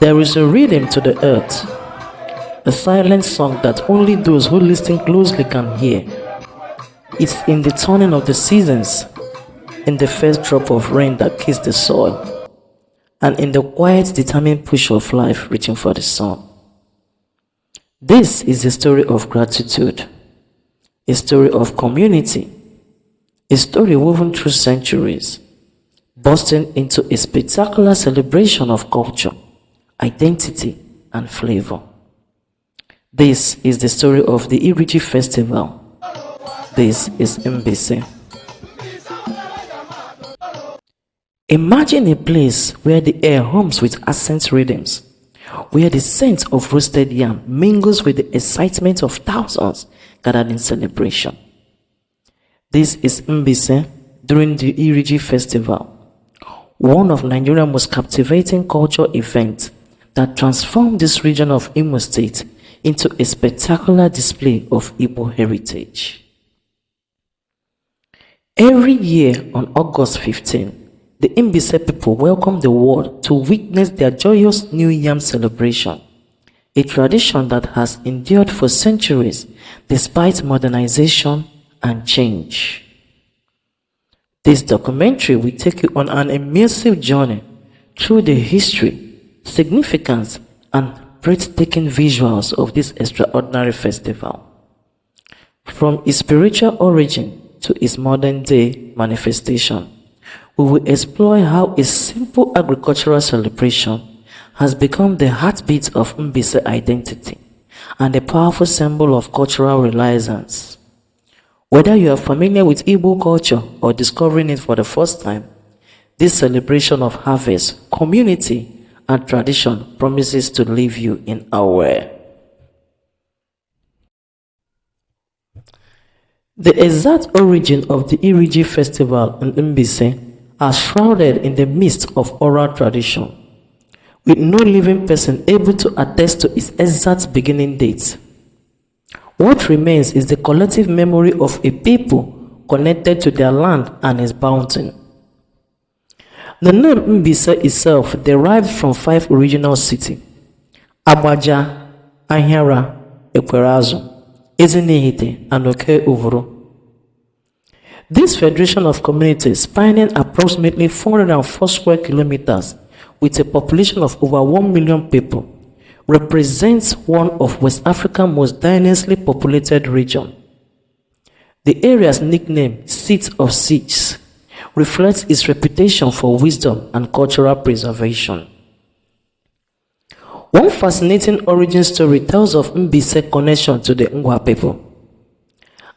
There is a rhythm to the earth, a silent song that only those who listen closely can hear. It's in the turning of the seasons, in the first drop of rain that kisses the soil, and in the quiet, determined push of life reaching for the sun. This is a story of gratitude, a story of community, a story woven through centuries, bursting into a spectacular celebration of culture, identity, and flavor. This is the story of the Iri Ji Festival. This is Mbaise. Imagine a place where the air hums with accent rhythms, where the scent of roasted yam mingles with the excitement of thousands gathered in celebration. This is Mbaise during the Iri Ji Festival, one of Nigeria's most captivating cultural events that transformed this region of Imo State into a spectacular display of Igbo heritage. Every year on August 15, the Mbaise people welcome the world to witness their joyous New Yam celebration, a tradition that has endured for centuries despite modernization and change. This documentary will take you on an immersive journey through the history, significance, and breathtaking visuals of this extraordinary festival. From its spiritual origin to its modern-day manifestation, we will explore how a simple agricultural celebration has become the heartbeat of Mbaise identity and a powerful symbol of cultural renaissance. Whether you are familiar with Igbo culture or discovering it for the first time, this celebration of harvest, community, and tradition promises to leave you in awe. The exact origin of the Iri Ji Festival in Mbaise are shrouded in the midst of oral tradition, with no living person able to attest to its exact beginning date. What remains is the collective memory of a people connected to their land and its bounty. The name Mbaise itself derived from 5 original cities: Agbaja, Ahiara, Ekwerazu, Ezenihite, and Oke-Uvuru. This federation of communities, spanning approximately 404 square kilometers with a population of over 1 million people, represents one of West Africa's most densely populated regions. The area's nickname, Seat of Sages, reflects its reputation for wisdom and cultural preservation. One fascinating origin story tells of Mbaise's connection to the Ngwa people.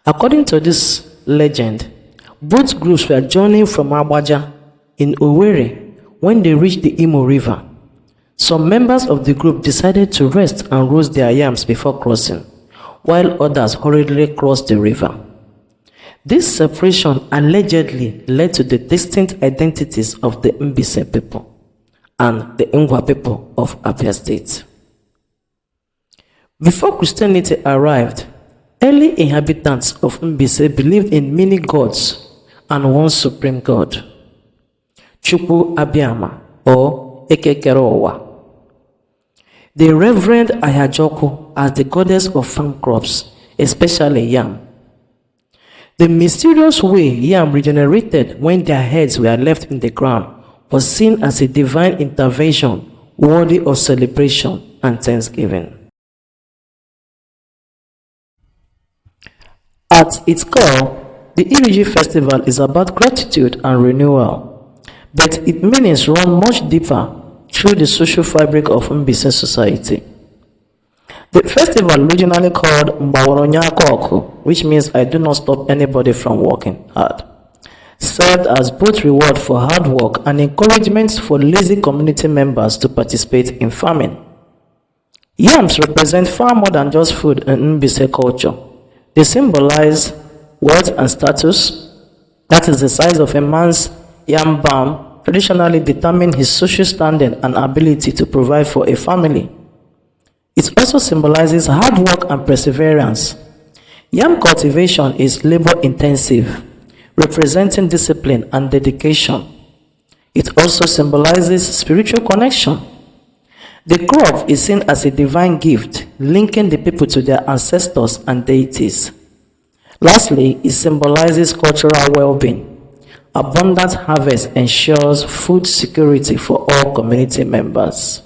According to this legend, both groups were journeying from Agbaja in Owerri when they reached the Imo River. Some members of the group decided to rest and roast their yams before crossing, while others hurriedly crossed the river. This separation allegedly led to the distinct identities of the Mbaise people and the Ngwa people of Abia State. Before Christianity arrived, early inhabitants of Mbaise believed in many gods and one supreme god, Chukwu Abiyama or Ekekereowa. They revered Ahiajoku as the goddess of farm crops, especially yam. The mysterious way yam regenerated when their heads were left in the ground was seen as a divine intervention worthy of celebration and thanksgiving. At its core, the Iri Ji Festival is about gratitude and renewal, but its meanings run much deeper through the social fabric of Mbaise society. The festival, originally called Mbaise, which means I do not stop anybody from working hard, served as both reward for hard work and encouragement for lazy community members to participate in farming. Yams represent far more than just food in Mbaise culture. They symbolize wealth and status. That is, the size of a man's yam barn traditionally determine his social standing and ability to provide for a family. It also symbolizes hard work and perseverance. Yam cultivation is labor-intensive, representing discipline and dedication. It also symbolizes spiritual connection. The crop is seen as a divine gift, linking the people to their ancestors and deities. Lastly, it symbolizes cultural well-being. Abundant harvest ensures food security for all community members.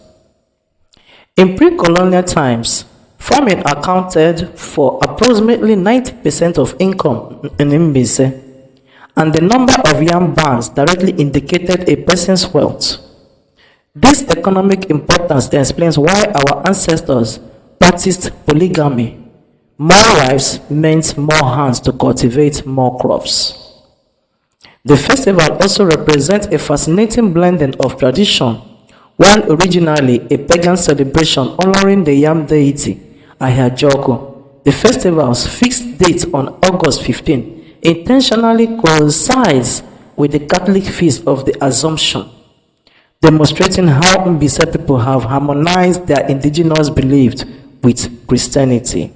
In pre-colonial times, farming accounted for approximately 90% of income in Mbaise, and the number of yam barns directly indicated a person's wealth. This economic importance explains why our ancestors practiced polygamy. More wives meant more hands to cultivate more crops. The festival also represents a fascinating blending of tradition. While originally a pagan celebration honoring the yam deity, Ahiajoku, the festival's fixed date on August 15 intentionally coincides with the Catholic feast of the Assumption, demonstrating how Mbaise people have harmonized their indigenous beliefs with Christianity.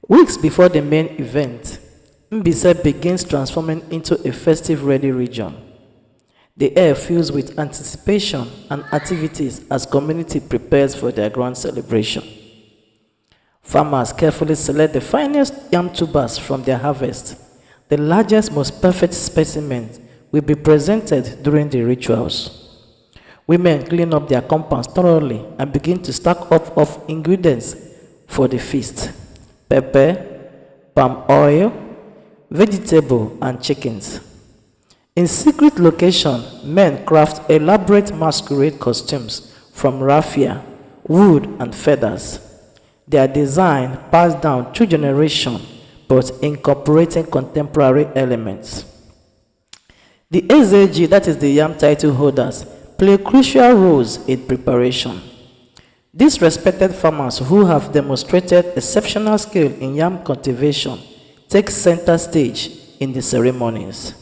Weeks before the main event, Mbaise begins transforming into a festive-ready region. The air fills with anticipation and activities as community prepares for their grand celebration. Farmers carefully select the finest yam tubers from their harvest. The largest, most perfect specimen will be presented during the rituals. Women clean up their compounds thoroughly and begin to stack up of ingredients for the feast: pepper, palm oil, vegetable, and chickens. In secret location, men craft elaborate masquerade costumes from raffia, wood, and feathers. Their design passed down through generations, but incorporating contemporary elements. The Ezeji, that is the yam title holders, play crucial roles in preparation. These respected farmers who have demonstrated exceptional skill in yam cultivation take center stage in the ceremonies.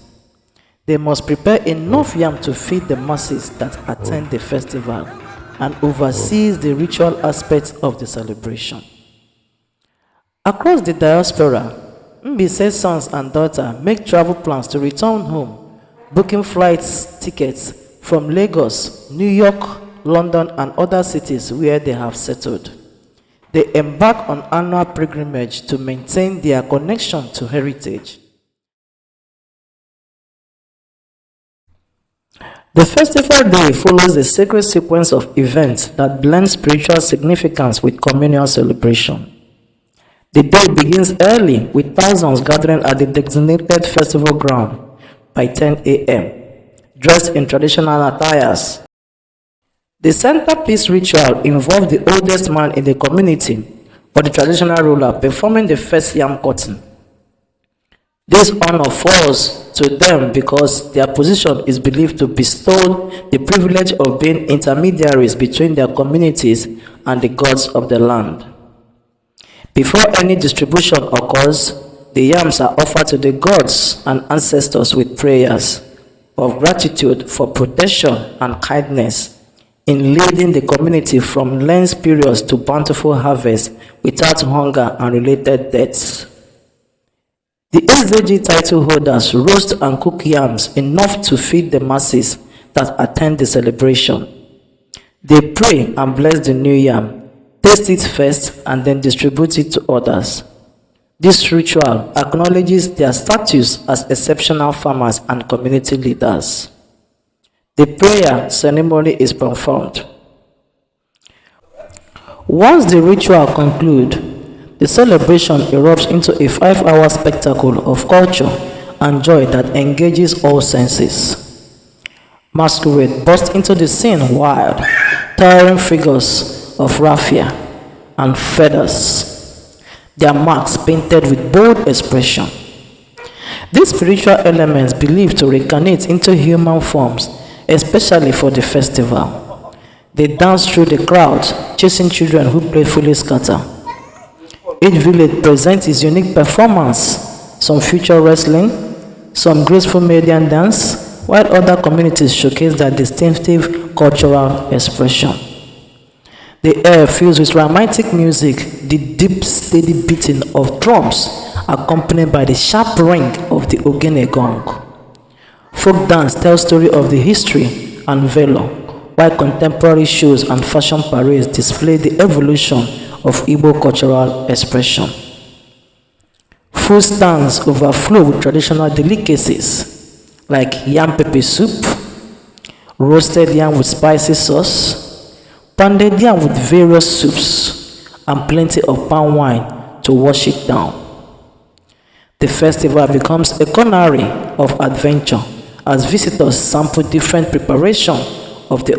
They must prepare enough yam to feed the masses that attend the festival and oversees the ritual aspects of the celebration. Across the diaspora, Mbaise's sons and daughters make travel plans to return home, booking flights tickets from Lagos, New York, London, and other cities where they have settled. They embark on annual pilgrimage to maintain their connection to heritage. The festival day follows a sacred sequence of events that blend spiritual significance with communal celebration. The day begins early with thousands gathering at the designated festival ground by 10 a.m., dressed in traditional attires. The centerpiece ritual involves the oldest man in the community or the traditional ruler performing the first yam cutting. This honor falls to them because their position is believed to bestow the privilege of being intermediaries between their communities and the gods of the land. Before any distribution occurs, the yams are offered to the gods and ancestors with prayers of gratitude for protection and kindness in leading the community from lean periods to bountiful harvest without hunger and related deaths. The Ezeji title holders roast and cook yams enough to feed the masses that attend the celebration. They pray and bless the new yam, taste it first, and then distribute it to others. This ritual acknowledges their status as exceptional farmers and community leaders. The prayer ceremony is performed. Once the ritual concludes, the celebration erupts into a 5-hour spectacle of culture and joy that engages all senses. Masquerade burst into the scene wild, towering figures of raffia and feathers, their marks painted with bold expression. These spiritual elements believed to reincarnate into human forms, especially for the festival. They dance through the crowds, chasing children who playfully scatter. Each village presents its unique performance, some feature wrestling, some graceful Median dance, while other communities showcase their distinctive cultural expression. The air fills with romantic music, the deep, steady beating of drums, accompanied by the sharp ring of the ogene gong. Folk dance tells story of the history and valor, while contemporary shows and fashion parades display the evolution of Igbo cultural expression. Food stands overflow with traditional delicacies like yam pepper soup, roasted yam with spicy sauce, pounded yam with various soups, and plenty of palm wine to wash it down. The festival becomes a culinary of adventure as visitors sample different preparations of the